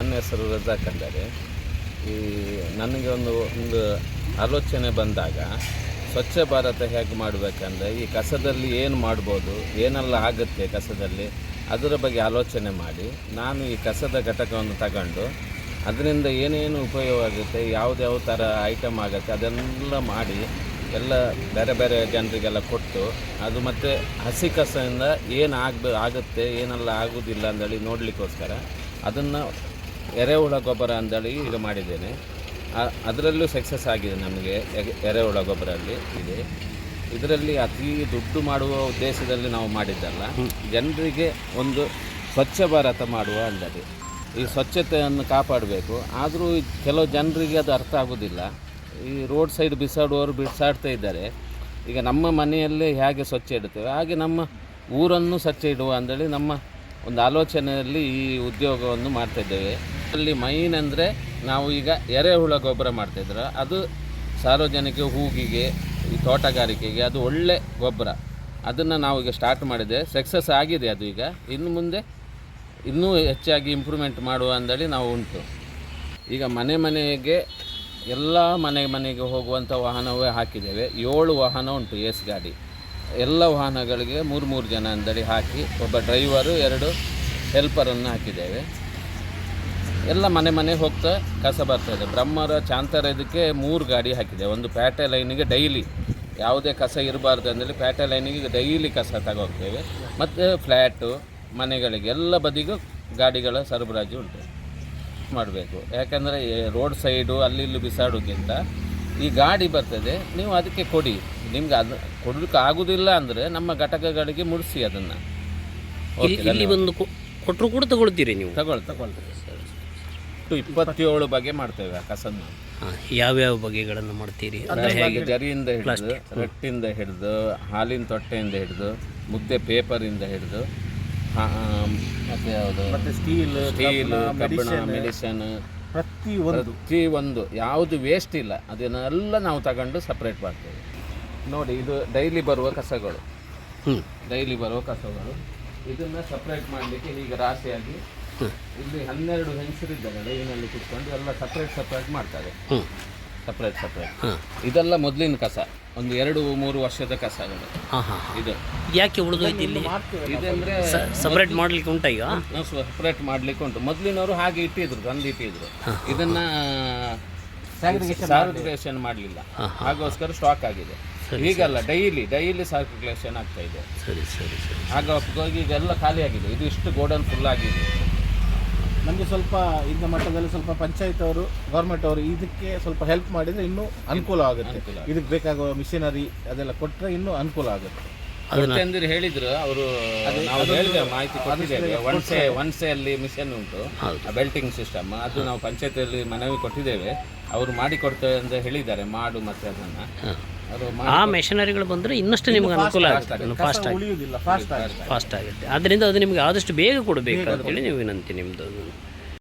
ನನ್ನ ಹೆಸರು ರಜಾಕ್ ಅಂದರೆ ಈ ನನಗೆ ಒಂದು ಆಲೋಚನೆ ಬಂದಾಗ ಸ್ವಚ್ಛ ಭಾರತ ಹೇಗೆ ಮಾಡಬೇಕಂದ್ರೆ ಈ ಕಸದಲ್ಲಿ ಏನು ಮಾಡ್ಬೋದು, ಏನೆಲ್ಲ ಆಗುತ್ತೆ ಕಸದಲ್ಲಿ, ಅದರ ಬಗ್ಗೆ ಆಲೋಚನೆ ಮಾಡಿ ನಾನು ಈ ಕಸದ ಘಟಕವನ್ನು ತಗೊಂಡು ಅದರಿಂದ ಏನೇನು ಉಪಯೋಗ ಆಗುತ್ತೆ, ಯಾವುದ್ಯಾವ ಥರ ಐಟಮ್ ಆಗುತ್ತೆ ಅದನ್ನೆಲ್ಲ ಮಾಡಿ ಎಲ್ಲ ಬೇರೆ ಬೇರೆ ಜನರಿಗೆಲ್ಲ ಕೊಟ್ಟು ಅದು ಮತ್ತು ಹಸಿ ಕಸದಿಂದ ಏನು ಆಗುತ್ತೆ ಏನೆಲ್ಲ ಆಗೋದಿಲ್ಲ ಅಂದೇಳಿ ನೋಡಲಿಕ್ಕೋಸ್ಕರ ಅದನ್ನು ಎರೆಹುಳ ಗೊಬ್ಬರ ಅಂದೇಳಿ ಈಗ ಮಾಡಿದ್ದೇನೆ. ಅದರಲ್ಲೂ ಸಕ್ಸಸ್ ಆಗಿದೆ ನಮಗೆ. ಎರೆಹುಳ ಗೊಬ್ಬರಲ್ಲಿ ಇದೆ. ಇದರಲ್ಲಿ ಅತಿ ದುಡ್ಡು ಮಾಡುವ ಉದ್ದೇಶದಲ್ಲಿ ನಾವು ಮಾಡಿದ್ದಲ್ಲ, ಜನರಿಗೆ ಒಂದು ಸ್ವಚ್ಛ ಭಾರತ ಮಾಡುವ ಅಂದಲ್ಲಿ ಈ ಸ್ವಚ್ಛತೆಯನ್ನು ಕಾಪಾಡಬೇಕು. ಆದರೂ ಕೆಲವು ಜನರಿಗೆ ಅದು ಅರ್ಥ ಆಗೋದಿಲ್ಲ. ಈ ರೋಡ್ ಸೈಡ್ ಬಿಸಾಡ್ತಾ ಇದ್ದಾರೆ. ಈಗ ನಮ್ಮ ಮನೆಯಲ್ಲೇ ಹೇಗೆ ಸ್ವಚ್ಛ ಇಡ್ತೇವೆ ಹಾಗೆ ನಮ್ಮ ಊರನ್ನು ಸ್ವಚ್ಛ ಇಡುವ ಅಂದೇಳಿ ನಮ್ಮ ಒಂದು ಆಲೋಚನೆಯಲ್ಲಿ ಈ ಉದ್ಯೋಗವನ್ನು ಮಾಡ್ತಾಯಿದ್ದೇವೆ. ಅಲ್ಲಿ ಮೈನ್ ಅಂದರೆ ನಾವು ಈಗ ಎರೆಹುಳ ಗೊಬ್ಬರ ಮಾಡ್ತಾಯಿದ್ರೆ ಅದು ಸಾರ್ವಜನಿಕ ಹೂಗಿಗೆ, ಈ ತೋಟಗಾರಿಕೆಗೆ ಅದು ಒಳ್ಳೆ ಗೊಬ್ಬರ. ಅದನ್ನು ನಾವು ಈಗ ಸ್ಟಾರ್ಟ್ ಮಾಡಿದೆ, ಸಕ್ಸಸ್ ಆಗಿದೆ. ಅದು ಈಗ ಇನ್ನು ಮುಂದೆ ಇನ್ನೂ ಹೆಚ್ಚಾಗಿ ಇಂಪ್ರೂವ್ಮೆಂಟ್ ಮಾಡುವ ಅಂದೇಳಿ ನಾವು ಉಂಟು. ಈಗ ಮನೆಗೆ ಎಲ್ಲ ಮನೆಗೆ ಹೋಗುವಂಥ ವಾಹನವೇ ಹಾಕಿದ್ದೇವೆ. 7 ವಾಹನ ಉಂಟು, ಎಸ್ ಗಾಡಿ. ಎಲ್ಲ ವಾಹನಗಳಿಗೆ 3 ಜನ ಅಂದೇಳಿ ಹಾಕಿ ಒಬ್ಬ ಡ್ರೈವರು 2 ಹೆಲ್ಪರನ್ನು ಹಾಕಿದ್ದೇವೆ. ಎಲ್ಲ ಮನೆ ಹೋಗ್ತಾ ಕಸ ಬರ್ತಾಯಿದೆ. ಬ್ರಹ್ಮರ ಚಾಂತರ ಇದಕ್ಕೆ 3 ಗಾಡಿ ಹಾಕಿದೆ. ಒಂದು ಪೇಟೆ ಲೈನಿಗೆ ಡೈಲಿ ಯಾವುದೇ ಕಸ ಇರಬಾರ್ದು ಅಂದೇಳಿ ಪೇಟೆ ಲೈನಿಗೆ ಡೈಲಿ ಕಸ ತಗೋಗ್ತೇವೆ. ಮತ್ತು ಫ್ಲ್ಯಾಟು ಮನೆಗಳಿಗೆ ಎಲ್ಲ ಬದಿಗೂ ಗಾಡಿಗಳ ಸರಬರಾಜು ಉಂಟು ಮಾಡಬೇಕು. ಯಾಕಂದರೆ ರೋಡ್ ಸೈಡು ಅಲ್ಲಿ ಇಲ್ಲಿ ಬಿಸಾಡೋಕ್ಕಿಂತ ಈ ಗಾಡಿ ಬರ್ತದೆ, ನೀವು ಅದಕ್ಕೆ ಕೊಡಿ. ನಿಮ್ಗೆ ಅದು ಕೊಡಲಿಕ್ಕೆ ಆಗೋದಿಲ್ಲ ಅಂದರೆ ನಮ್ಮ ಘಟಕಗಳಿಗೆ ಮುಡಿಸಿ ಅದನ್ನು. ಇಲ್ಲಿ ಬಂದು ಕೊಟ್ಟರು ಕೂಡ ತಗೊಳ್ತೀರಿ ನೀವು? ತಗೊಳ್ತೇವೆ. 27 ಬಗೆ ಮಾಡ್ತೇವೆ ಆ ಕಸನ್ನು. ಯಾವ್ಯಾವ ಬಗೆಗಳನ್ನು ಮಾಡ್ತೀರಿ? ಜರಿಯಿಂದ ಹಿಡಿದು, ರಟ್ಟಿಂದ ಹಿಡಿದು, ಹಾಲಿನ ತೊಟ್ಟೆಯಿಂದ ಹಿಡಿದು, ಮುದ್ದೆ ಪೇಪರಿಂದ ಹಿಡಿದು, ಮತ್ತು ಯಾವುದು ಸ್ಟೀಲ್, ಕಬ್ಬಿಣ, ಮೆಡಿಸನ್, ಪ್ರತಿಯೊಂದು ಯಾವುದು ವೇಸ್ಟ್ ಇಲ್ಲ ಅದನ್ನೆಲ್ಲ ನಾವು ತಗೊಂಡು ಸಪ್ರೇಟ್ ಮಾಡ್ತೇವೆ. ನೋಡಿ, ಇದು ಡೈಲಿ ಬರುವ ಕಸಗಳು. ಇದನ್ನು ಸಪ್ರೇಟ್ ಮಾಡಲಿಕ್ಕೆ ಹೀಗೆ ರಾಶಿಯಾಗಿ ಇಲ್ಲಿ 12 ಹೆಂಗಸರಿದ್ದಾರೆ ಲೈನಲ್ಲಿ ಕೂತ್ಕೊಂಡು ಎಲ್ಲ ಸಪ್ರೇಟ್ ಮಾಡ್ತಾರೆ. ಸಪ್ರೇಟ್ ಇದೆಲ್ಲ ಮೊದಲಿನ ಕಸ, ಒಂದು 2-3 ವರ್ಷದ ಕಸಗಳು. ಇದು ಯಾಕೆ ಉಳಿದೋಯ್ತು ಇಲ್ಲಿ? ಇದಂದರೆ ಸಪ್ರೇಟ್ ಮಾಡಲಿಕ್ಕೆ ಉಂಟಾ? ಈಗ ಸಪ್ರೇಟ್ ಮಾಡಲಿಕ್ಕೆ ಉಂಟು. ಮೊದಲಿನವರು ಹಾಗೆ ತಂದಿಟ್ಟಿದ್ರು. ಇದನ್ನು ಸರ್ಕ್ಯುಲೇಷನ್ ಮಾಡಲಿಲ್ಲ, ಹಾಗೋಸ್ಕರ ಸ್ಟಾಕ್ ಆಗಿದೆ. ಈಗಲ್ಲ, ಡೈಲಿ ಸರ್ಕ್ಯುಲೇಷನ್ ಆಗ್ತಾ ಇದೆ. ಹೋಗಿ ಇದೆಲ್ಲ ಖಾಲಿ ಆಗಿದೆ. ಇದು ಇಷ್ಟು ಗೋಡನ್ ಫುಲ್ ಆಗಿದೆ. ನಮಗೆ ಸ್ವಲ್ಪ ಇಂಥ ಮಟ್ಟದಲ್ಲಿ ಸ್ವಲ್ಪ ಪಂಚಾಯತ್ ಅವರು, ಗೌರ್ಮೆಂಟ್ ಅವರು ಇದಕ್ಕೆ ಸ್ವಲ್ಪ ಹೆಲ್ಪ್ ಮಾಡಿದರೆ ಇನ್ನೂ ಅನುಕೂಲ ಆಗುತ್ತೆ. ಇದಕ್ಕೆ ಬೇಕಾಗುವ ಮಿಷನರಿ ಅದೆಲ್ಲ ಕೊಟ್ಟರೆ ಇನ್ನೂ ಅನುಕೂಲ ಆಗುತ್ತೆ ಅಂತ ಹೇಳಿದ್ರು ಅವರು. ನಾವು ಮಾಹಿತಿ ಕೊಟ್ಟಿದ್ದೇವೆ. ಒನ್ಸೆಯಲ್ಲಿ ಮಿಷನ್ ಉಂಟು, ಬೆಲ್ಟಿಂಗ್ ಸಿಸ್ಟಮ್. ಅದು ನಾವು ಪಂಚಾಯತಿಯಲ್ಲಿ ಮನವಿ ಕೊಟ್ಟಿದ್ದೇವೆ. ಅವರು ಮಾಡಿಕೊಡ್ತೇವೆ ಅಂತ ಹೇಳಿದ್ದಾರೆ. ಮಾಡು ಮತ್ತು ಅದನ್ನು ಆ ಮೆಷಿನರಿಗಳು ಬಂದರೆ ಇನ್ನಷ್ಟು ನಿಮ್ಗೆ ಅನುಕೂಲ ಆಗುತ್ತೆ, ಫಾಸ್ಟ್ ಆಗುತ್ತೆ. ಆದ್ದರಿಂದ ಅದು ನಿಮಗೆ ಆದಷ್ಟು ಬೇಗ ಕೊಡಬೇಕು ಅಂತೇಳಿ ನೀವು ವಿನಂತಿ ನಿಮ್ಮದು.